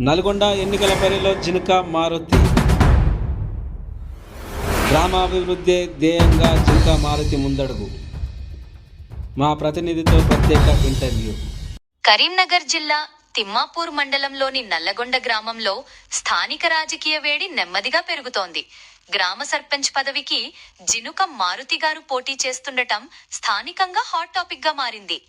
నల్గొండ ఎన్నికల బరిలో జినుక మారుతి. గ్రామాభివృద్ధి ధ్యేయంగా జినుక మారుతి ముందడుగు. మా ప్రతినిధితో ప్రత్యేక ఇంటర్వ్యూ. కరీంనగర్ జిల్లా తిమ్మాపూర్ మండలంలోని నల్లగొండ గ్రామంలో స్థానిక రాజకీయ వేడి నెమ్మదిగా పెరుగుతోంది. గ్రామ సర్పంచ్ పదవికి జినుక మారుతి గారు పోటీ చేస్తుండటం స్థానికంగా హాట్ టాపిక్ గా మారింది.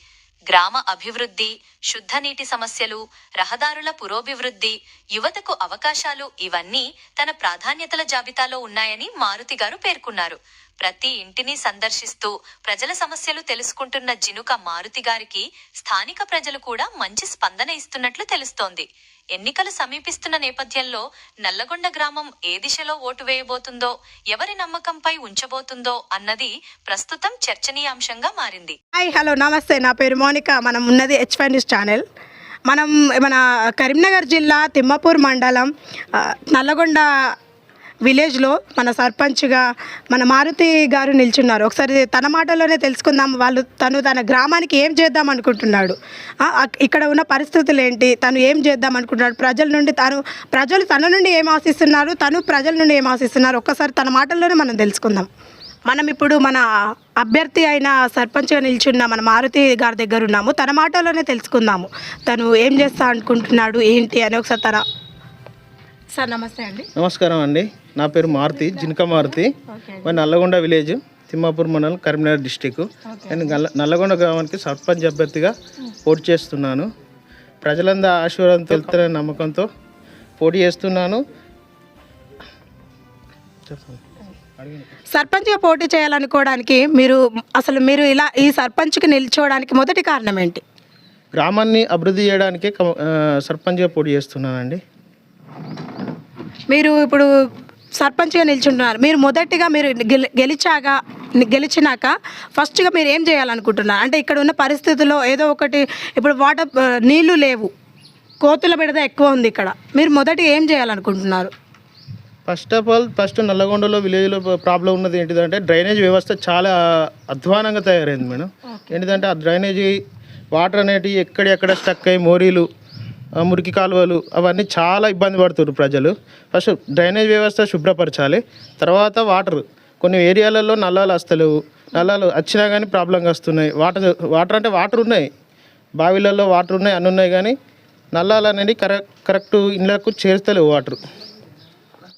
గ్రామ అభివృద్ధి, శుద్ధ నీటి సమస్యలు, రహదారుల పురోభివృద్ధి, యువతకు అవకాశాలు ఇవన్నీ తన ప్రాధాన్యతల జాబితాలో ఉన్నాయని మారుతి గారు పేర్కొన్నారు. ప్రతి ఇంటిని సందర్శిస్తూ ప్రజల సమస్యలు తెలుసుకుంటున్న జినుక మారుతి గారికి స్థానిక ప్రజలు కూడా మంచి స్పందన ఇస్తున్నట్లు తెలుస్తోంది. ఎన్నికలు సమీపిస్తున్న నేపథ్యంలో నల్లగొండ గ్రామం ఏ దిశలో ఓటు వేయబోతుందో, ఎవరి నమ్మకంపై ఉంచబోతుందో అన్నది ప్రస్తుతం చర్చనీయాంశంగా మారింది. హాయ్, హలో, నమస్తే. నా పేరు మోనిక. మనం ఉన్నది H5 న్యూస్ ఛానల్. మన కరీంనగర్ జిల్లా తిమ్మాపూర్ మండలం నల్లగొండ విలేజ్లో మన సర్పంచ్గా మన మారుతి గారు నిల్చున్నారు. ఒకసారి తన మాటల్లోనే తెలుసుకుందాం. తన గ్రామానికి ఏం చేద్దాం అనుకుంటున్నాడు, ఇక్కడ ఉన్న పరిస్థితులు ఏంటి, తను ఏం చేద్దాం అనుకుంటున్నాడు, ప్రజలు తన నుండి ఏం ఆశిస్తున్నారు, తను ప్రజల నుండి ఏం ఆశిస్తున్నారు, ఒక్కసారి తన మాటల్లోనే మనం తెలుసుకుందాం. మనం ఇప్పుడు మన అభ్యర్థి అయిన సర్పంచ్గా నిల్చున్న మన మారుతి గారి దగ్గర ఉన్నాము. తన మాటల్లోనే తెలుసుకుందాము తను ఏం చేస్తా అనుకుంటున్నాడు ఏంటి అని. ఒకసారి సార్ నమస్తే అండి. నమస్కారం అండి. నా పేరు మారుతి, జినుక మారుతి. మరి నల్లగొండ విలేజ్, తిమ్మాపూర్ మండలం, కరీంనగర్ డిస్టిక్. నేను నల్లగొండ గ్రామానికి సర్పంచ్ అభ్యర్థిగా పోటీ చేస్తున్నాను. ప్రజలందరూ ఆశీర్వాదం తెలుపుతారనే నమ్మకంతో పోటీ చేస్తున్నాను. సర్పంచ్గా పోటీ చేయాలనుకోవడానికి మీరు ఇలా ఈ సర్పంచ్కి నిల్చోవడానికి మొదటి కారణం ఏంటి? గ్రామాన్ని అభివృద్ధి చేయడానికే సర్పంచ్గా పోటీ చేస్తున్నానండి. మీరు ఇప్పుడు సర్పంచ్గా నిల్చుంటున్నారు. మీరు మొదటిగా గెలిచినాక ఫస్ట్గా మీరు ఏం చేయాలనుకుంటున్నారు? అంటే ఇక్కడ ఉన్న పరిస్థితుల్లో ఏదో ఒకటి, ఇప్పుడు నీళ్లు లేవు, కోతుల బిడద ఎక్కువ ఉంది ఇక్కడ. మీరు మొదటిగా ఏం చేయాలనుకుంటున్నారు? ఫస్ట్ నల్లగొండలో విలేజ్లో ప్రాబ్లం ఉన్నది ఏంటిదంటే డ్రైనేజ్ వ్యవస్థ చాలా అధ్వానంగా తయారైంది మేడం. ఏంటిదంటే ఆ డ్రైనేజీ వాటర్ అనేటివి ఎక్కడెక్కడ స్టక్ అయ్యి మోరీలు, మురికి కాలువలు అవన్నీ చాలా ఇబ్బంది పడుతున్నారు ప్రజలు. ఫస్ట్ డ్రైనేజ్ వ్యవస్థ శుభ్రపరచాలి. తర్వాత కొన్ని ఏరియాలలో నల్లాలు వస్తలేవు. నల్లాలు వచ్చినా కానీ ప్రాబ్లంగా వస్తున్నాయి. వాటర్ ఉన్నాయి, బావిలలో వాటర్ ఉన్నాయి, అన్నీ ఉన్నాయి, కానీ నల్లాలు అనేది కరెక్ట్ ఇళ్ళకు చేర్చలేవు వాటర్.